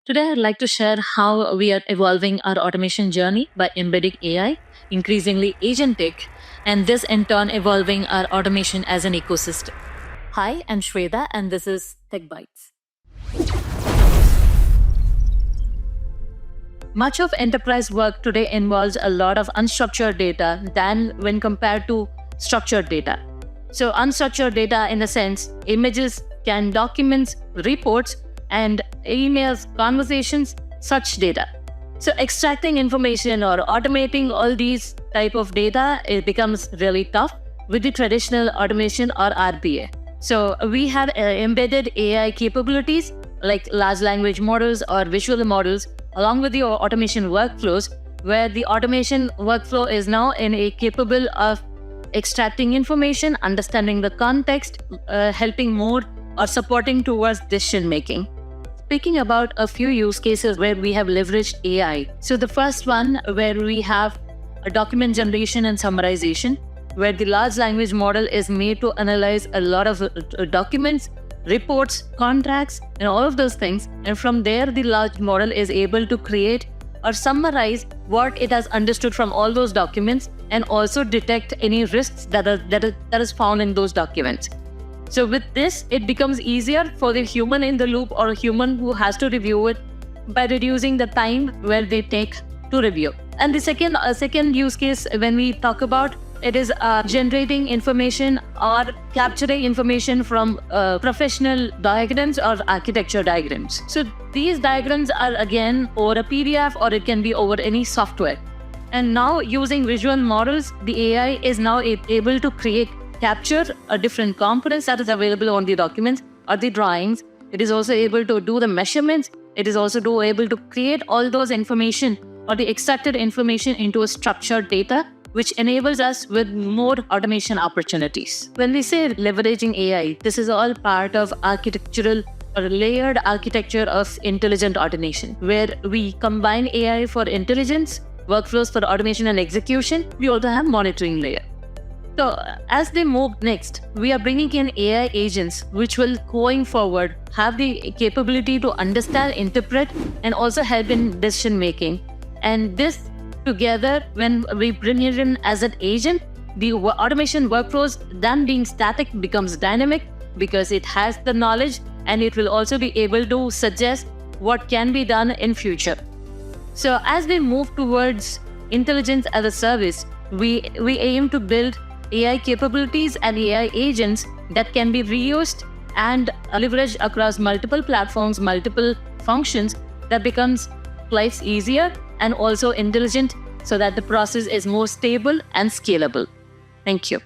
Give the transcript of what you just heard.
Today, I'd like to share how we are evolving our automation journey by embedding AI, increasingly agentic, and this in turn evolving our automation as an ecosystem. Hi, I'm Shweta, and this is Tech Bytes. Much of enterprise work today involves a lot of unstructured data than when compared to structured data. So, unstructured data, in the sense, images, can documents, reports, and emails, conversations, such data. So, extracting information or automating all these type of data, it becomes really tough with the traditional automation or RPA. So, we have embedded AI capabilities like large language models or visual models along with the automation workflows, where the automation workflow is now capable of extracting information, understanding the context, helping more or supporting towards decision making. Speaking about a few use cases where we have leveraged AI. So the first one, where we have a document generation and summarization, where the large language model is made to analyze a lot of documents, reports, contracts, and all of those things. And from there, the large model is able to create or summarize what it has understood from all those documents and also detect any risks that is found in those documents. So with this, it becomes easier for the human in the loop or human who has to review it by reducing the time where they take to review. And the second use case when we talk about it is generating information or capturing information from professional diagrams or architecture diagrams. So these diagrams are again over a PDF or it can be over any software. And now using visual models, the AI is now able to capture a different components that is available on the documents or the drawings. It is also able to do the measurements. It is also able to create all those information or the extracted information into a structured data, which enables us with more automation opportunities. When we say leveraging AI, this is all part of architectural or layered architecture of intelligent automation, where we combine AI for intelligence, workflows for automation and execution. We also have monitoring layer. So as they move next, we are bringing in AI agents, which will going forward have the capability to understand, interpret, and also help in decision making. And this together, when we bring it in as an agent, the automation workflows then being static becomes dynamic because it has the knowledge and it will also be able to suggest what can be done in future. So as we move towards intelligence as a service, we aim to build AI capabilities and AI agents that can be reused and leveraged across multiple platforms, multiple functions, that becomes life easier and also intelligent so that the process is more stable and scalable. Thank you.